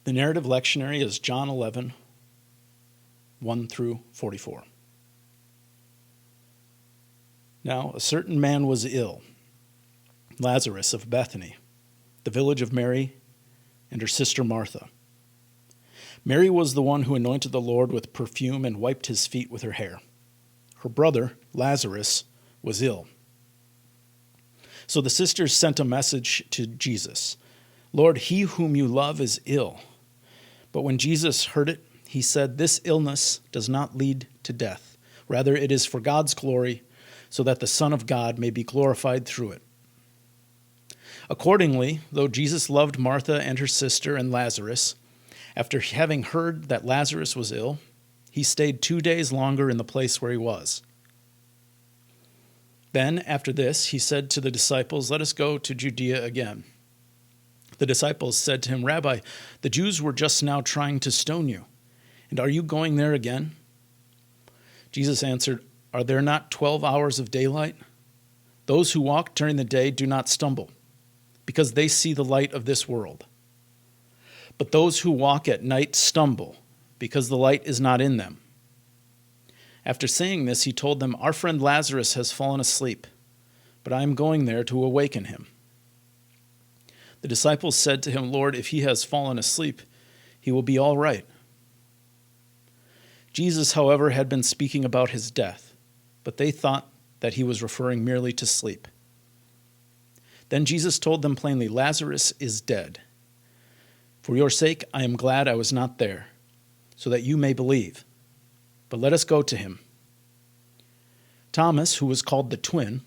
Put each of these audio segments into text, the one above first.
The narrative lectionary is John 11, 1 through 44. Now, a certain man was ill, Lazarus of Bethany, the village of Mary and her sister Martha. Mary was the one who anointed the Lord with perfume and wiped his feet with her hair. Her brother, Lazarus, was ill. So the sisters sent a message to Jesus, "Lord, he whom you love is ill." But when Jesus heard it, he said, "This illness does not lead to death. Rather, it is for God's glory, so that the Son of God may be glorified through it." Accordingly, though Jesus loved Martha and her sister and Lazarus, after having heard that Lazarus was ill, he stayed 2 days longer in the place where he was. Then, after this, he said to the disciples, "Let us go to Judea again." The disciples said to him, "Rabbi, the Jews were just now trying to stone you, and are you going there again?" Jesus answered, "Are there not 12 hours of daylight? Those who walk during the day do not stumble, because they see the light of this world. But those who walk at night stumble, because the light is not in them." After saying this, he told them, "Our friend Lazarus has fallen asleep, but I am going there to awaken him." The disciples said to him, "Lord, if he has fallen asleep, he will be all right." Jesus, however, had been speaking about his death, but they thought that he was referring merely to sleep. Then Jesus told them plainly, "Lazarus is dead. For your sake, I am glad I was not there, so that you may believe. But let us go to him." Thomas, who was called the twin,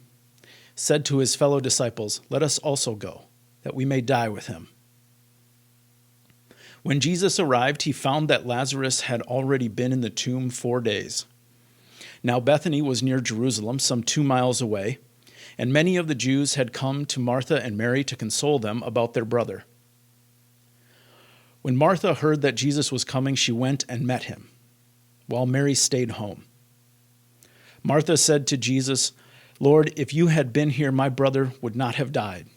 said to his fellow disciples, "Let us also go, that we may die with him." When Jesus arrived, he found that Lazarus had already been in the tomb 4 days. Now Bethany was near Jerusalem, some 2 miles away, and many of the Jews had come to Martha and Mary to console them about their brother. When Martha heard that Jesus was coming, she went and met him, while Mary stayed home. Martha said to Jesus, "Lord, if you had been here, my brother would not have died.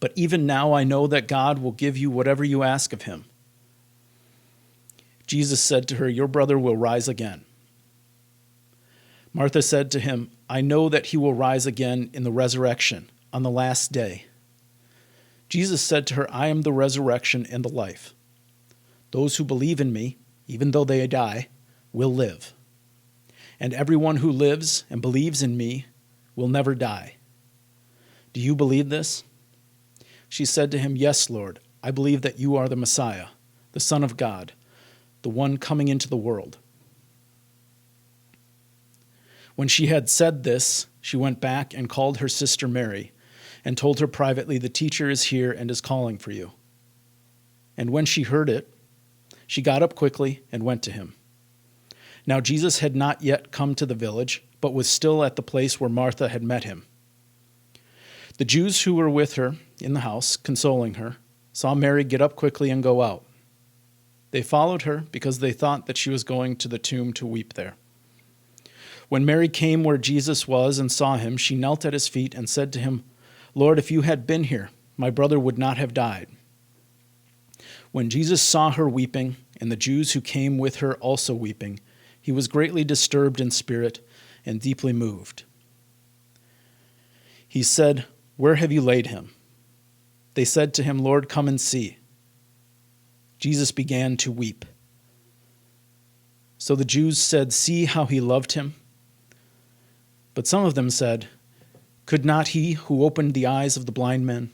But even now I know that God will give you whatever you ask of him." Jesus said to her, "Your brother will rise again." Martha said to him, "I know that he will rise again in the resurrection on the last day." Jesus said to her, "I am the resurrection and the life. Those who believe in me, even though they die, will live. And everyone who lives and believes in me will never die. Do you believe this?" She said to him, "Yes, Lord, I believe that you are the Messiah, the Son of God, the one coming into the world." When she had said this, she went back and called her sister Mary and told her privately, "The teacher is here and is calling for you." And when she heard it, she got up quickly and went to him. Now Jesus had not yet come to the village, but was still at the place where Martha had met him. The Jews who were with her in the house, consoling her, saw Mary get up quickly and go out. They followed her because they thought that she was going to the tomb to weep there. When Mary came where Jesus was and saw him, she knelt at his feet and said to him, "Lord, if you had been here, my brother would not have died." When Jesus saw her weeping, and the Jews who came with her also weeping, he was greatly disturbed in spirit and deeply moved. He said, "Where have you laid him?" They said to him, "Lord, come and see." Jesus began to weep. So the Jews said, "See how he loved him." But some of them said, "Could not he who opened the eyes of the blind men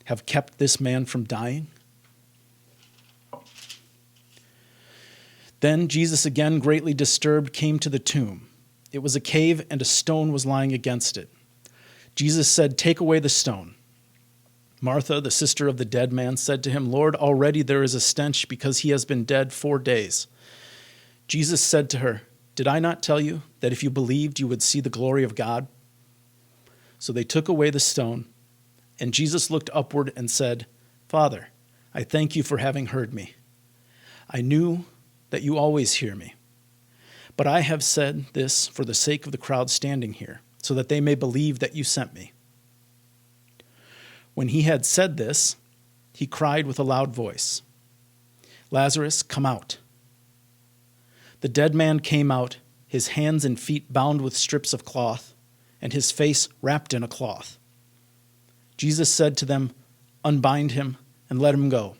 have kept this man from dying?" Then Jesus, again greatly disturbed, came to the tomb. It was a cave, and a stone was lying against it. Jesus said, "Take away the stone." Martha, the sister of the dead man, said to him, "Lord, already there is a stench because he has been dead 4 days." Jesus said to her, "Did I not tell you that if you believed, you would see the glory of God?" So they took away the stone, and Jesus looked upward and said, "Father, I thank you for having heard me. I knew that you always hear me. But I have said this for the sake of the crowd standing here, so that they may believe that you sent me." When he had said this, he cried with a loud voice, Lazarus, come out." The dead man came out, his hands and feet bound with strips of cloth, and his face wrapped in a cloth. Jesus said to them, "Unbind him and let him go."